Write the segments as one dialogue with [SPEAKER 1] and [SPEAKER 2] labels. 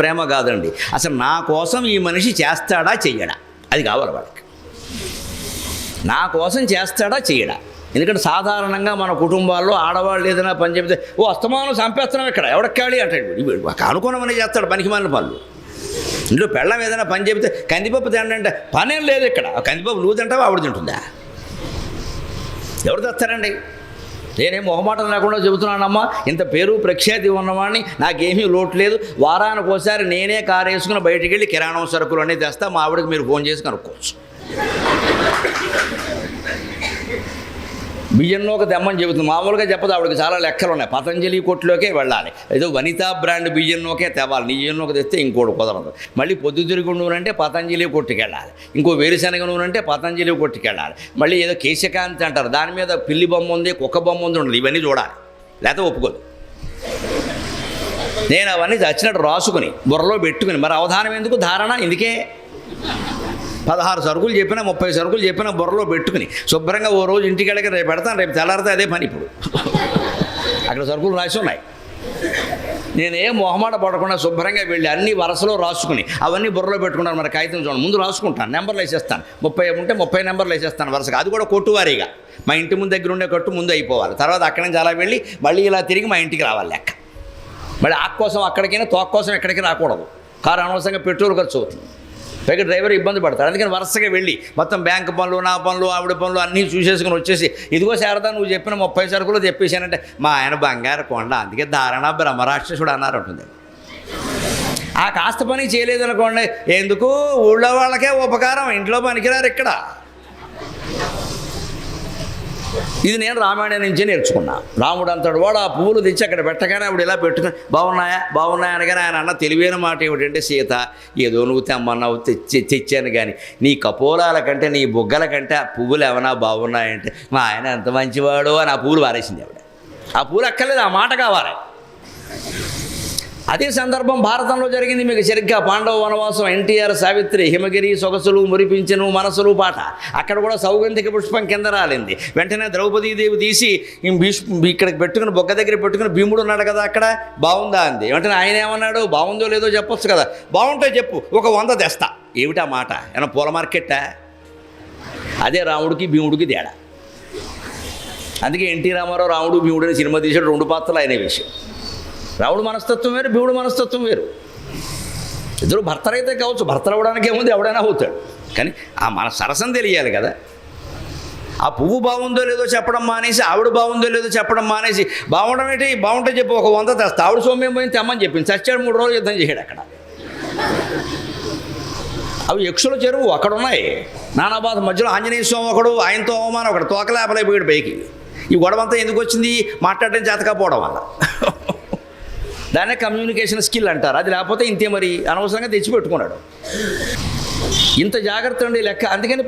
[SPEAKER 1] ప్రేమ కాదండి. అసలు నా కోసం ఈ మనిషి చేస్తాడా చెయ్యడా, అది కావాలి వాళ్ళకి. నా కోసం చేస్తాడా చెయ్యడా. ఎందుకంటే సాధారణంగా మన కుటుంబాల్లో ఆడవాళ్ళు ఏదైనా పని చెప్తే ఓ అస్తమానం చంపేస్తున్నాం ఇక్కడ ఎవడెక్కాలి అంటాడు. అనుకున్నమని చేస్తాడు పనికిమాలిన పనులు. ఇంట్లో పెళ్ళం ఏదైనా పని చెప్తే కందిపప్పు తినంటే పనేం లేదు ఇక్కడ. కందిపప్పు నువ్వు తింటావా ఆవిడ తింటుందా? ఎవరు తెస్తారండి? నేనేం మొహమాటం లేకుండా చెబుతున్నానమ్మా. ఇంత పేరు ప్రఖ్యాతి ఉన్నవాడిని, నాకేమీ లోటు లేదు. వారానికి ఒకసారి నేనే కారు వేసుకుని బయటికి వెళ్ళి కిరాణం సరుకులు అన్నీ తెస్తా. మా ఆవిడకి మీరు ఫోన్ చేసి కనుక్కోవచ్చు. బియ్యం నూక తెమ్మని చెబుతుంది. మామూలుగా చెప్పదు, ఆవిడకి చాలా లెక్కలు ఉన్నాయి. పతంజలి కొట్టులోకే వెళ్ళాలి, ఏదో వనితా బ్రాండ్ బియ్యం నూకే తేవాలి. నీ బియ్యం నూక తెస్తే ఇంకోటి కుదరదు. మళ్ళీ పొద్దుతిరుగు నూనె అంటే పతంజలి కొట్టుకెళ్ళాలి. ఇంకో వేరుశనగ నూనె అంటే పతంజలి కొట్టుకెళ్ళాలి. మళ్ళీ ఏదో కేశకాంతి అంటారు, దాని మీద పిల్లి బొమ్మ ఉంది, కుక్క బొమ్మ ఉంది ఉండదు. ఇవన్నీ చూడాలి, లేకపోతే ఒప్పుకోదు. నేను అవన్నీ చచ్చినట్టు రాసుకుని బుర్రలో పెట్టుకుని, మరి అవధానం ఎందుకు, ధారణ ఇందుకే. 16 సరుకులు చెప్పినా 30 సరుకులు చెప్పినా బుర్రలో పెట్టుకుని శుభ్రంగా ఓ రోజు ఇంటికి వెళ్ళక రేపు పెడతాను, రేపు తెల్లారితే అదే పని. ఇప్పుడు అక్కడ సరుకులు రాసి ఉన్నాయి. నేనేం మొహమాట పడకుండా శుభ్రంగా వెళ్ళి అన్ని వరుసలో రాసుకుని అవన్నీ బుర్రలో పెట్టుకున్నాను. మరి కాగితం చూడండి, ముందు రాసుకుంటాను, నెంబర్లు వేసేస్తాను. 30 ఉంటే 30 నెంబర్లు వేసేస్తాను వరుసగా. అది కూడా కొట్టువారీగా. మా ఇంటి ముందు దగ్గర ఉండే కట్టు ముందు అయిపోవాలి. తర్వాత అక్కడి నుంచి అలా వెళ్ళి మళ్ళీ ఇలా తిరిగి మా ఇంటికి రావాలి లెక్క. మళ్ళీ ఆకు కోసం అక్కడికైనా, తోక కోసం ఎక్కడికి రాకూడదు. కారు అనవసరంగా పెట్రోల్ ఖర్చు అవుతుంది, పైగా డ్రైవర్ ఇబ్బంది పడతాడు. అందుకని వరుసగా వెళ్ళి మొత్తం బ్యాంకు పనులు, నా పనులు, ఆవిడ పనులు అన్నీ చూసేసుకుని వచ్చేసి ఇదిగో శారదా నువ్వు చెప్పిన 30 సరుకులు తెప్పేశానంటే మా ఆయన బంగారు కొండ, అందుకే ధారణ బ్రహ్మరాక్షసుడు అన్నారు ఉంటుంది. ఆ కాస్త పని చేయలేదనుకోండి, ఎందుకు ఊళ్ళో వాళ్ళకే ఉపకారం, ఇంట్లో పనికిరారు ఇక్కడ. ఇది నేను రామాయణం నుంచే నేర్చుకున్నా. రాముడు అంటాడు, వాడు ఆ పువ్వులు తెచ్చి అక్కడ పెట్టగానే ఆవిడ ఇలా పెట్టుకుని బాగున్నాయా బాగున్నాయా అనగానే ఆయన అన్న తెలివైన మాట ఏమిటంటే, సీత ఏదో నువ్వు తెమ్మన్నావు తెచ్చాను కానీ నీ కపోలాల కంటే నీ బుగ్గల కంటే ఆ పువ్వులు ఏమన్నా బాగున్నాయంటే మా ఆయన ఎంత మంచివాడు అని ఆ పువ్వులు పారేసింది ఆవిడ. ఆ పువ్వులు అక్కర్లేదు, ఆ మాట కావాలి. అదే సందర్భం భారతంలో జరిగింది మీకు సరిగ్గా. పాండవ వనవాసం, ఎన్టీఆర్, సావిత్రి, హిమగిరి సొగసులు మురిపించెను మనసులు పాట. అక్కడ కూడా సౌగంధిక పుష్పం కింద రాలింది. వెంటనే ద్రౌపదీదేవి తీసి ఇక్కడికి పెట్టుకుని బొగ్గ దగ్గర పెట్టుకుని భీముడు ఉన్నాడు కదా అక్కడ, బాగుందా అంది. వెంటనే ఆయన ఏమన్నాడు, బాగుందో లేదో చెప్పొచ్చు కదా. బాగుంటే చెప్పు, ఒక 100 తెస్తా. ఏమిటా మాట, ఏమన్నా పూల మార్కెట్టా? అదే రాముడికి భీముడికి తేడా. అందుకే ఎన్టీ రామారావు రాముడు భీముడు అని సినిమా తీసాడు. 2 పాత్రలు అయిన విషయం. రాముడు మనస్తత్వం వేరు, భీముడు మనస్తత్వం వేరు. ఇద్దరు భర్తలైతే కావచ్చు, భర్తలు అవ్వడానికి ఏముంది, ఎవడైనా అవుతాడు. కానీ ఆ మన సరసం తెలియాలి కదా. ఆ పువ్వు బాగుందో లేదో చెప్పడం మానేసి, ఆవిడ బాగుందో లేదో చెప్పడం మానేసి, బాగుండడం ఏంటి, బాగుంటే చెప్పి ఒక 100 తెస్తా. ఆవిడ సోమ్యం పోయింది తెమ్మని చెప్పింది. చచ్చాడు 3 రోజులు యుద్ధం చేయడు అక్కడ. అవి యక్షుల చెరువు అక్కడ ఉన్నాయి. నానాబాధ మధ్యలో ఆంజనేయ స్వామి ఒకడు, ఆయనతో అవమానం ఒకడు, తోకలేపలైపోయాడు పైకి. ఈ గొడవంతా ఎందుకు వచ్చింది, మాట్లాడడం చేతకపోవడం వల్ల. దాన్నే కమ్యూనికేషన్ స్కిల్ అంటారు. అది లేకపోతే ఇంతే, మరి అనవసరంగా తెచ్చిపెట్టుకున్నాడు. ఇంత జాగ్రత్త అండి లెక్క. అందుకని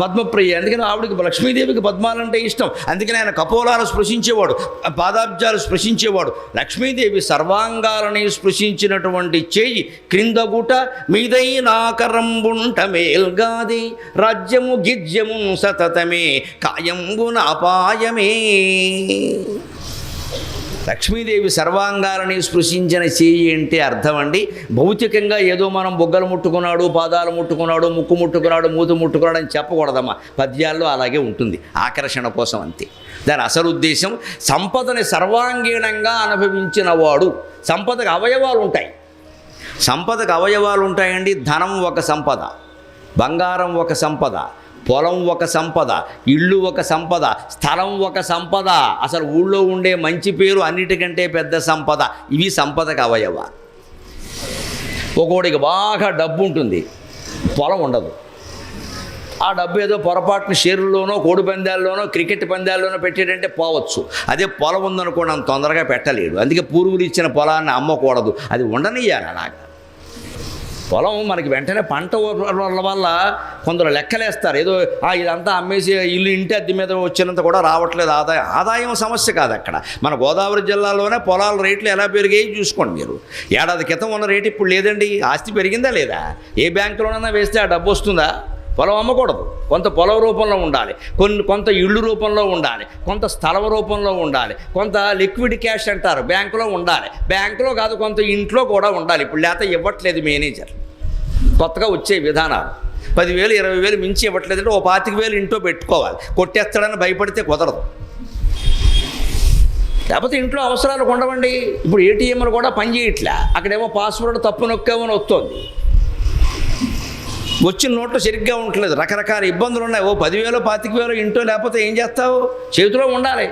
[SPEAKER 1] పద్మప్రియ, అందుకని ఆవిడకి లక్ష్మీదేవికి పద్మాలంటే ఇష్టం. అందుకని ఆయన కపోలాలు స్పృశించేవాడు, పాదాబ్జాలు స్పృశించేవాడు. లక్ష్మీదేవి సర్వాంగాలని స్పృశించినటువంటి చేయి క్రిందగుట మీదైనాకరంబుంట మేల్గాది రాజ్యము గిజ్యము సతతమే కాయంబున అపాయమే. లక్ష్మీదేవి సర్వాంగాలని స్పృశించిన చేయి అంటే అర్థం అండి, భౌతికంగా ఏదో మనం బొగ్గలు ముట్టుకున్నాడు, పాదాలు ముట్టుకున్నాడు, ముక్కు ముట్టుకున్నాడు, మూతు ముట్టుకున్నాడు అని చెప్పకూడదమ్మా. పద్యాల్లో అలాగే ఉంటుంది, ఆకర్షణ కోసం అంతే. దాని అసలు ఉద్దేశం సంపదని సర్వాంగీణంగా అనుభవించిన వాడు. సంపదకు అవయవాలు ఉంటాయి, సంపదకు అవయవాలు ఉంటాయండి. ధనం ఒక సంపద, బంగారం ఒక సంపద, పొలం ఒక సంపద, ఇల్లు ఒక సంపద, స్థలం ఒక సంపద. అసలు ఊళ్ళో ఉండే మంచి పేరు అన్నిటికంటే పెద్ద సంపద. ఇవి సంపదకు అవయవ. ఒకడికి బాగా డబ్బు ఉంటుంది, పొలం ఉండదు. ఆ డబ్బు ఏదో పొరపాటున షేర్లోనో, కోడి పందాల్లోనో, క్రికెట్ పందాల్లోనో పెట్టాడంటే పోవచ్చు. అదే పొలం ఉందనుకోండి, అంత తొందరగా పెట్టలేడు. అందుకే పూర్వులు ఇచ్చిన పొలాన్ని అమ్మకూడదు, అది ఉండనియ్యాలి. అలాగా పొలం మనకి వెంటనే పంట వల్ల కొందరు లెక్కలేస్తారు. ఏదో ఇదంతా అమ్మేసి ఇల్లు ఇంటి అద్దె మీద వచ్చినంత కూడా రావట్లేదు ఆదాయం. ఆదాయం సమస్య కాదు అక్కడ. మన గోదావరి జిల్లాలోనే పొలాల రేట్లు ఎలా పెరిగాయి చూసుకోండి మీరు. ఏడాది క్రితం ఉన్న రేటు ఇప్పుడు లేదండి. ఆస్తి పెరిగిందా లేదా? ఏ బ్యాంకులోనైనా వేస్తే ఆ డబ్బు వస్తుందా? పొలం అమ్మకూడదు, కొంత పొలం రూపంలో ఉండాలి, కొంత ఇళ్ళు రూపంలో ఉండాలి, కొంత స్థలం రూపంలో ఉండాలి, కొంత లిక్విడ్ క్యాష్ అంటారు బ్యాంకులో ఉండాలి, బ్యాంకులో కాదు కొంత ఇంట్లో కూడా ఉండాలి. ఇప్పుడు లేకపోతే ఇవ్వట్లేదు మేనేజర్. కొత్తగా వచ్చే విధానాలు 10,000 20,000 మించి ఇవ్వట్లేదంటే ఓ 25,000 ఇంట్లో పెట్టుకోవాలి. కొట్టేస్తాడని భయపడితే కుదరదు. లేకపోతే ఇంట్లో అవసరాలు ఉండవండి. ఇప్పుడు ఏటీఎంలు కూడా పనిచేయట్లే, అక్కడేమో పాస్వర్డ్ తప్పు నొక్కామని వస్తుంది, వచ్చిన నోట్లు సరిగ్గా ఉండట్లేదు, రకరకాల ఇబ్బందులు ఉన్నాయి. ఓ 10,000 25,000 ఇంట్లో లేకపోతే ఏం చేస్తావు, చేతిలో ఉండాలి.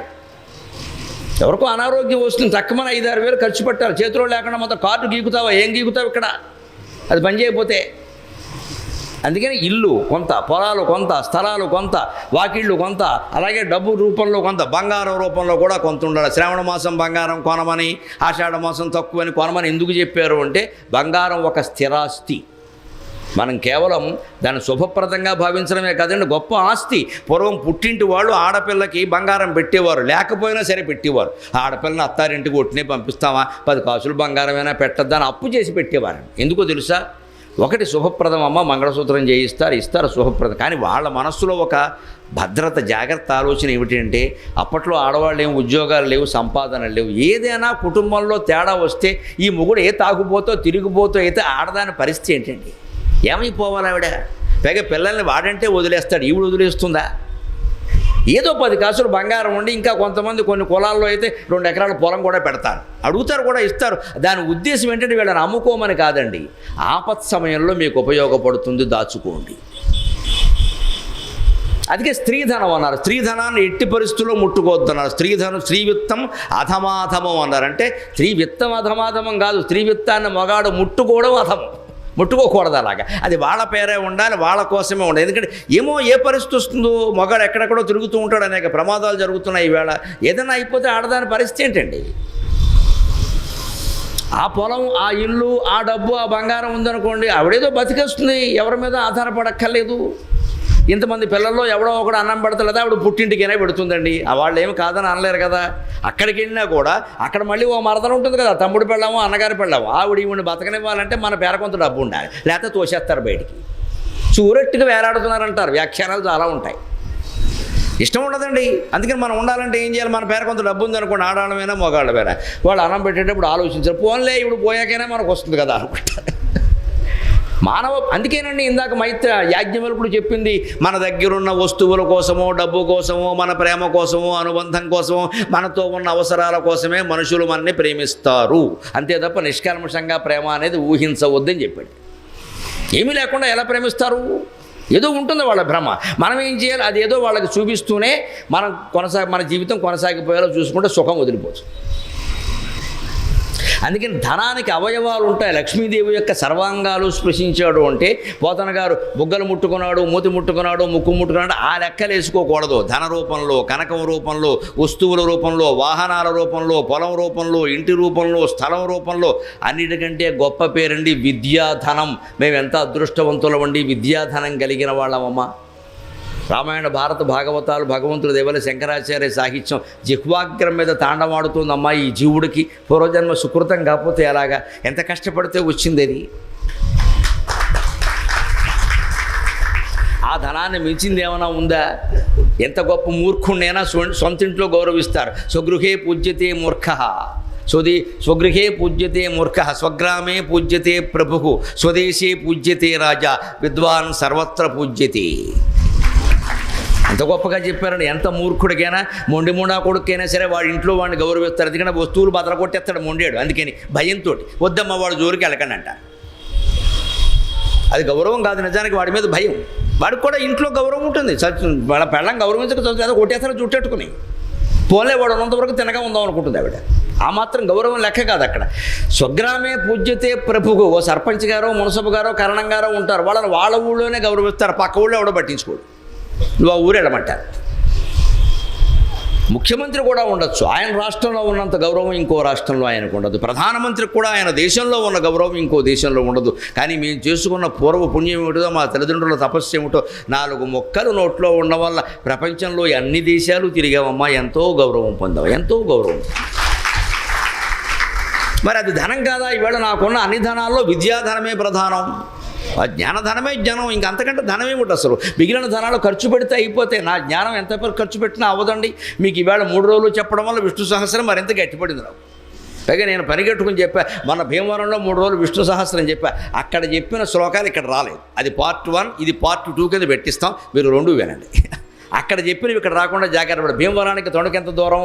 [SPEAKER 1] ఎవరికో అనారోగ్యం వస్తుంది, తక్కువ 5-6 ఖర్చు పెట్టాలి, చేతిలో లేకుండా మొత్తం కార్డు గీకుతావా, ఏం గీకుతావు ఇక్కడ, అది పని చేయకపోతే. అందుకని ఇల్లు కొంత, పొలాలు కొంత, స్థలాలు కొంత, వాకిళ్ళు కొంత, అలాగే డబ్బు రూపంలో కొంత, బంగారం రూపంలో కూడా కొంత ఉండాలి. శ్రావణ మాసం బంగారం కొనమని, ఆషాఢ మాసం తక్కువని కొనమని ఎందుకు చెప్పారు అంటే బంగారం ఒక స్థిరాస్తి. మనం కేవలం దాన్ని శుభప్రదంగా భావించడమే కాదండి, గొప్ప ఆస్తి. పూర్వం పుట్టింటి వాళ్ళు ఆడపిల్లకి బంగారం పెట్టేవారు, లేకపోయినా సరే పెట్టేవారు. ఆడపిల్లని అత్తారింటికి ఒట్టినే పంపిస్తామా, 10 కాసులు బంగారమైనా పెట్టద్దని అప్పు చేసి పెట్టేవారు. ఎందుకో తెలుసా, ఒకటి శుభప్రదం, అమ్మ మంగళసూత్రం ఇస్తారు శుభప్రదం. కానీ వాళ్ళ మనస్సులో ఒక భద్రత, జాగ్రత్త ఆలోచన ఏమిటంటే అప్పట్లో ఆడవాళ్ళు ఏమి ఉద్యోగాలు లేవు, సంపాదనలు లేవు. ఏదైనా కుటుంబంలో తేడా వస్తే ఈ మొగుడు తాగుపోతో తిరిగిపోతో అయితే ఆడదాని పరిస్థితి ఏంటండి, ఏమైపోవాలి ఆవిడ. పైగా పిల్లల్ని వాడంటే వదిలేస్తాడు, ఈవిడ వదిలేస్తుందా. ఏదో 10 కాసులు బంగారం ఉండి, ఇంకా కొంతమంది కొన్ని కులాల్లో అయితే 2 ఎకరాల పొలం కూడా పెడతారు, అడుగుతారు కూడా ఇస్తారు. దాని ఉద్దేశం ఏంటంటే వీళ్ళని అమ్ముకోమని కాదండి, ఆపత్ సమయంలో మీకు ఉపయోగపడుతుంది, దాచుకోండి. అందుకే స్త్రీధనం అన్నారు. స్త్రీధనాన్ని ఎట్టి పరిస్థితుల్లో ముట్టుకోవద్దన్నారు. స్త్రీ విత్తం అధమాధమం అన్నారు. అంటే స్త్రీ విత్తం అధమాధమం కాదు, స్త్రీ విత్తాన్ని మగాడు ముట్టుకోవడం అధమం, ముట్టుకోకూడదు. అలాగా అది వాళ్ళ పేరే ఉండాలి, వాళ్ళ కోసమే ఉండాలి. ఎందుకంటే ఏమో ఏ పరిస్థితి వస్తుందో, మగాడు ఎక్కడెక్కడో తిరుగుతూ ఉంటాడు, అనేక ప్రమాదాలు జరుగుతున్నాయి ఈవేళ. ఏదైనా అయిపోతే ఆడదాని పరిస్థితి ఏంటండి. ఆ పొలం, ఆ ఇల్లు, ఆ డబ్బు, ఆ బంగారం ఉందనుకోండి, ఆవిడేదో బతికేస్తుంది, ఎవరి మీద ఆధారపడక్కర్లేదు. ఇంతమంది పిల్లల్లో ఎవడో ఒకడు అన్నం పెడతలేదా, ఆవిడ పుట్టింటికైనా పెడుతుందండి. వాళ్ళు ఏమి కాదని అనలేరు కదా. అక్కడికి వెళ్ళినా కూడా అక్కడ మళ్ళీ ఓ మరదలు ఉంటుంది కదా, తమ్ముడు పెళ్ళాము, అన్నగారి పెళ్ళాము. ఆవిడ ఈవిడిని బతకనివ్వాలంటే మన పేర కొంత డబ్బు ఉండాలి, లేకపోతే తోసేస్తారు బయటికి. చూరెట్టుగా వేలాడుతున్నారంటారు, వ్యాఖ్యానాలు చాలా ఉంటాయి. ఇష్టం ఉండదండి. అందుకని మనం ఉండాలంటే ఏం చేయాలి, మన పేర కొంత డబ్బు ఉందనుకోండి, ఆడాళ్ళమైనా మొగాళ్ళమైనా, వాళ్ళు అన్నం పెట్టేటప్పుడు ఆలోచించారు, పోన్లే ఇప్పుడు పోయాకైనా మనకు వస్తుంది కదా అనుకుంటారు. అందుకేనండి ఇందాక యాజ్ఞవల్కుడు చెప్పింది, మన దగ్గరున్న వస్తువుల కోసమో, డబ్బు కోసమో, మన ప్రేమ కోసమో, అనుబంధం కోసమో, మనతో ఉన్న అవసరాల కోసమే మనుషులు మనని ప్రేమిస్తారు, అంతే తప్ప నిష్కల్మషంగా ప్రేమ అనేది ఊహించవద్దని చెప్పాడు. ఏమీ లేకుండా ఎలా ప్రేమిస్తారు, ఏదో ఉంటుంది వాళ్ళ భ్రమ. మనం ఏం చేయాలి, అది ఏదో వాళ్ళకి చూపిస్తూనే మన జీవితం కొనసాగిపోయేలా చూసుకుంటే సుఖం వదిలిపోవచ్చు. అందుకని ధనానికి అవయవాలు ఉంటాయి. లక్ష్మీదేవి యొక్క సర్వాంగాలు స్పృశించాడు అంటే, పోతన గారు బుగ్గలు ముట్టుకున్నాడు, మూతి ముట్టుకున్నాడు, ముక్కు ముట్టుకున్నాడు, ఆ లెక్కలు వేసుకోకూడదు. ధన రూపంలో, కనకం రూపంలో, వస్తువుల రూపంలో, వాహనాల రూపంలో, పొలం రూపంలో, ఇంటి రూపంలో, స్థలం రూపంలో. అన్నిటికంటే గొప్ప పేరండి విద్యాధనం. మేము ఎంత అదృష్టవంతులమండి, విద్యాధనం కలిగిన వాళ్ళమమ్మ. రామాయణ, భారత, భాగవతాలు, భగవంతుడి దేవల, శంకరాచార్య సాహిత్యం జిహ్వాగ్రం మీద తాండవాడుతుందమ్మా. ఈ జీవుడికి పూర్వజన్మ సుకృతం కాకపోతే ఎలాగా, ఎంత కష్టపడితే వచ్చింది అది. ఆ ధనాన్ని మించింది ఏమైనా ఉందా? ఎంత గొప్ప మూర్ఖుణ్ణైనా సొంతింట్లో గౌరవిస్తారు. స్వగృహే పూజ్యతే మూర్ఖ, స్వగృహే పూజ్యతే మూర్ఖ, స్వగ్రామే పూజ్యతే ప్రభు, స్వదేశే పూజ్యతే రాజా, విద్వాన్ సర్వత్ర పూజ్యతే. అంత గొప్పగా చెప్పారండి. ఎంత మూర్ఖుడికైనా, మొండా కొడుకైనా సరే వాడి ఇంట్లో వాడిని గౌరవిస్తారు. ఎందుకంటే వస్తువులు బదల కొట్టేస్తాడు మొండాడు. అందుకని భయంతో వద్దమ్మ వాడు జోలికి వెళ్ళకండి అంట. అది గౌరవం కాదు, నిజానికి వాడి మీద భయం. వాడికి కూడా ఇంట్లో గౌరవం ఉంటుంది. వాళ్ళ పెళ్ళం గౌరవించక కొట్టేస్తారో చుట్టెట్టుకుని, పోలే వాడు ఉన్నంతవరకు తినగా ఉందాం అనుకుంటుంది ఆవిడ. ఆ మాత్రం గౌరవం లెక్క కాదు అక్కడ. స్వగ్రామే పూజ్యతే ప్రభువు. ఓ సర్పంచ్ గారో, మున్సబు గారో, కరణం గారో ఉంటారు, వాళ్ళ ఊళ్ళోనే గౌరవిస్తారు, పక్క ఊళ్ళో ఎవడో పట్టించుకోడు. నువ్వు ఆ ఊరు వెళ్ళమంటారు. ముఖ్యమంత్రి కూడా ఉండొచ్చు, ఆయన రాష్ట్రంలో ఉన్నంత గౌరవం ఇంకో రాష్ట్రంలో ఆయనకు ఉండదు. ప్రధానమంత్రికి కూడా ఆయన దేశంలో ఉన్న గౌరవం ఇంకో దేశంలో ఉండదు. కానీ మేము చేసుకున్న పూర్వ పుణ్యం ఏమిటో, మా తల్లిదండ్రుల తపస్సు ఏమిటో, 4 మొక్కలు నోట్లో ఉండడం వల్ల ప్రపంచంలో అన్ని దేశాలు తిరిగామమ్మా, ఎంతో గౌరవం పొందాం, ఎంతో గౌరవం. మరి అది ధనం కాదా? ఈవేళ నాకున్న అన్ని ధనాల్లో విద్యాధనమే ప్రధానం. ఆ జ్ఞానధనమే జ్ఞానం, ఇంకంతకంటే ధనమే ఉంటుంది అసలు. మిగిలిన ధనాలు ఖర్చు పెడితే అయిపోతే, నా జ్ఞానం ఎంత ఖర్చు పెట్టినా అవ్వదండి. మీకు ఈవేళ 3 రోజులు చెప్పడం వల్ల విష్ణు సహస్రం మరింత గట్టిపడింది నాకు. పైగా నేను పరిగెట్టుకుని చెప్పా, మన భీమవరంలో 3 రోజులు విష్ణు సహస్రం చెప్పా, అక్కడ చెప్పిన శ్లోకాలు ఇక్కడ రాలేదు. అది పార్ట్ 1, ఇది పార్ట్ 2 కింద పెట్టిస్తాం, మీరు 2 వినండి. అక్కడ చెప్పినవి ఇక్కడ రాకుండా జాగ్రత్త పడి. భీమవరానికి తొణకెంత దూరం?